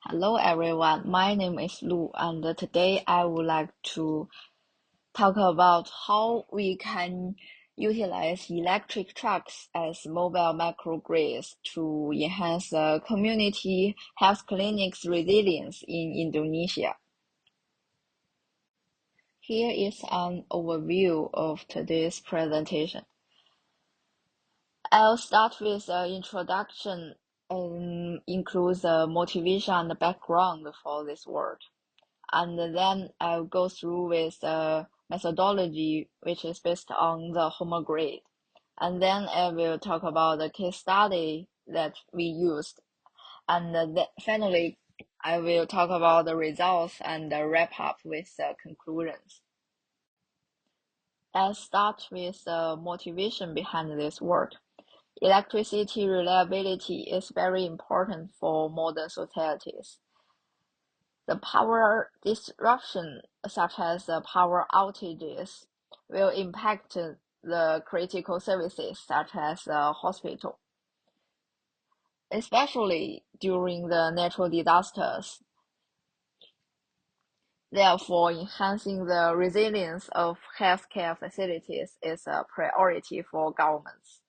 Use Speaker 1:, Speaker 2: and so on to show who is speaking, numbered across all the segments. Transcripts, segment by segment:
Speaker 1: Hello everyone, my name is Lu, and today I would like to talk about how we can utilize electric trucks as mobile microgrids to enhance the community health clinics resilience in Indonesia. Here is an overview of today's presentation. I'll start with the introduction and includes the motivation and the background for this work. And then I'll go through with the methodology, which is based on the Grid. And then I will talk about the case study that we used. And then finally, I will talk about the results and wrap up with the conclusions. I'll start with the motivation behind this work. Electricity reliability is very important for modern societies. The power disruption, such as the power outages, will impact the critical services such as the hospital, especially during the natural disasters. Therefore, enhancing the resilience of healthcare facilities is a priority for governments.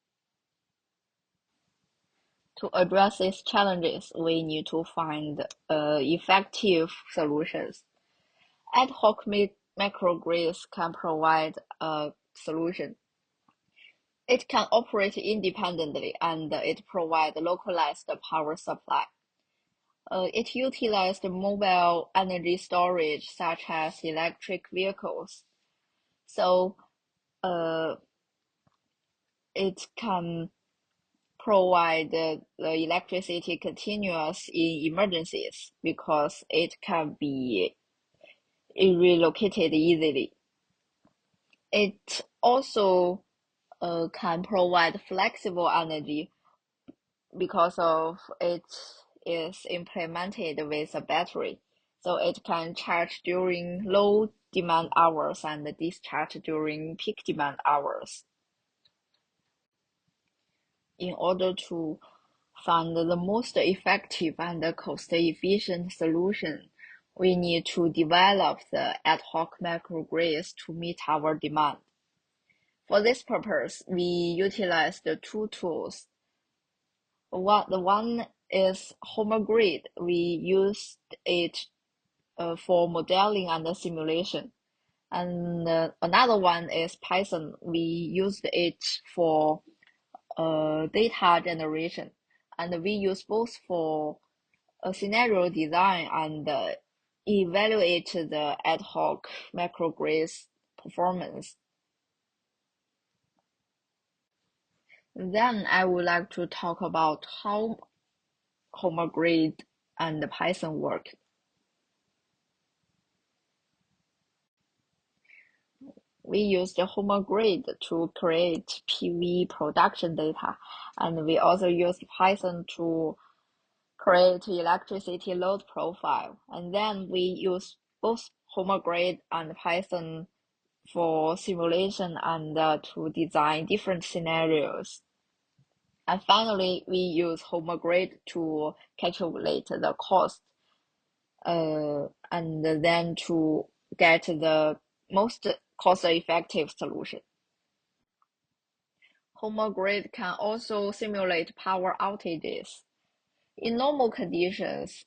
Speaker 1: To address these challenges, we need to find effective solutions. Ad hoc microgrids can provide a solution. It can operate independently and it provides localized power supply. It utilized mobile energy storage such as electric vehicles. So it can provide the electricity continuous in emergencies because it can be relocated easily. It also can provide flexible energy because of it is implemented with a battery. So it can charge during low demand hours and discharge during peak demand hours. In order to find the most effective and cost-efficient solution, we need to develop the ad hoc microgrids to meet our demand. For this purpose, we utilized the two tools. The one is Grid. We used it for modeling and simulation. And another one is Python. We used it for data generation. And we use both for scenario design and evaluate the ad hoc microgrids performance. Then I would like to talk about how Grid and Python work. We use the Grid to create PV production data, and we also use Python to create electricity load profile. And then we use both Grid and Python for simulation and to design different scenarios. And finally, we use Grid to calculate the cost and then to get the most cost-effective solution. Grid can also simulate power outages. In normal conditions,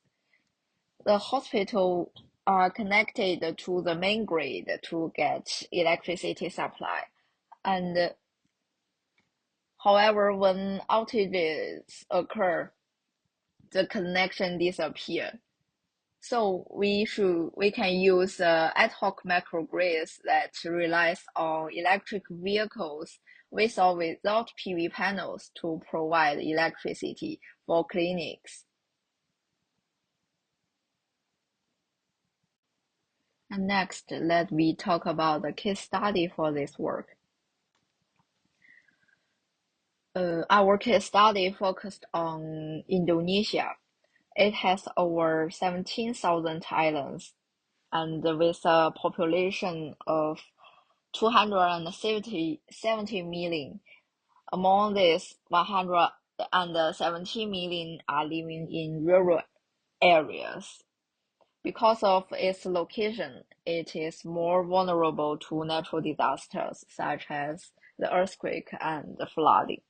Speaker 1: the hospital are connected to the main grid to get electricity supply. And however, when outages occur, the connection disappears. So we can use ad hoc microgrids that relies on electric vehicles with or without PV panels to provide electricity for clinics. And next, let me talk about the case study for this work. Our case study focused on Indonesia. It has over 17,000 islands and with a population of 270 million. Among these, 117 million are living in rural areas. Because of its location, it is more vulnerable to natural disasters such as the earthquake and the flooding.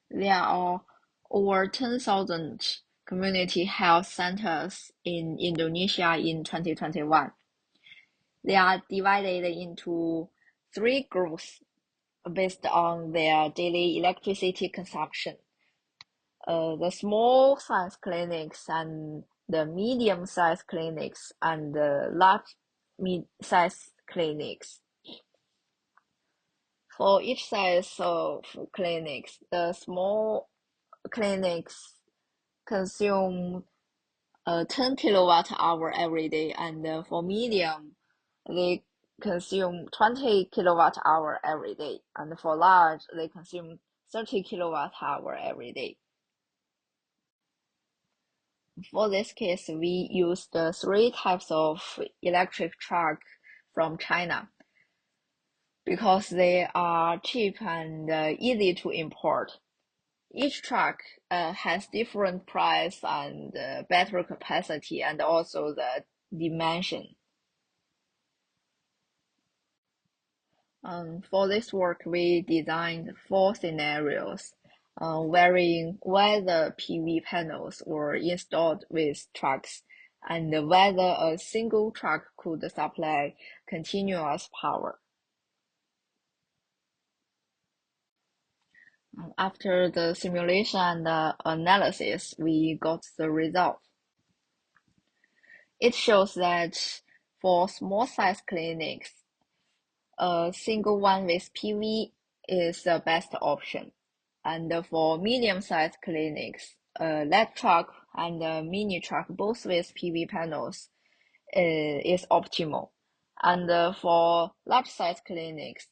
Speaker 1: There are over 10,000 community health centers in Indonesia in 2021. They are divided into 3 groups based on their daily electricity consumption. The small size clinics and the medium size clinics and the large size clinics. For each size of clinics, the small clinics consume 10 kilowatt hour every day, and for medium, they consume 20 kilowatt hour every day, and for large, they consume 30 kilowatt hour every day. For this case, we use the 3 types of electric truck from China because they are cheap and easy to import. Each truck has different price and battery capacity and also the dimension. For this work, we designed 4 scenarios, varying whether PV panels were installed with trucks and whether a single truck could supply continuous power. After the simulation and analysis, we got the result. It shows that for small-size clinics, a single one with PV is the best option. And for medium-sized clinics, a light truck and a mini truck, both with PV panels, is optimal. And for large-sized clinics,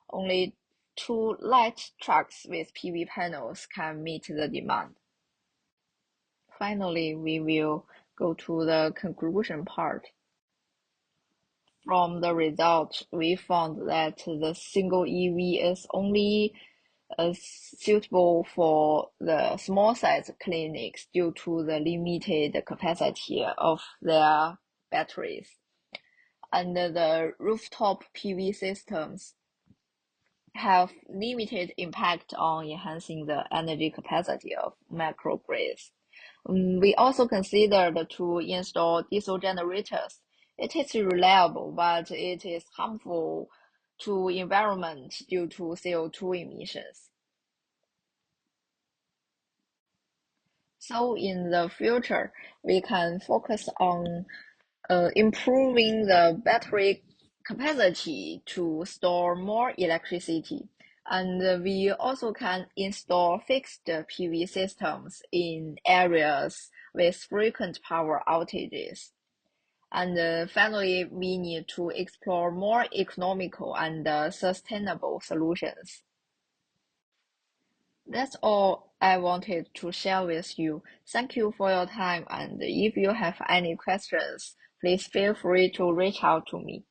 Speaker 1: only 2 light trucks with PV panels can meet the demand. Finally, we will go to the conclusion part. From the results, we found that the single EV is only suitable for the small size clinics due to the limited capacity of their batteries. And the rooftop PV systems have limited impact on enhancing the energy capacity of microgrids. We also considered to install diesel generators. It is reliable, but it is harmful to environment due to CO2 emissions. So in the future, we can focus on improving the battery capacity to store more electricity. And we also can install fixed PV systems in areas with frequent power outages. And finally, we need to explore more economical and sustainable solutions. That's all I wanted to share with you. Thank you for your time, and if you have any questions, please feel free to reach out to me.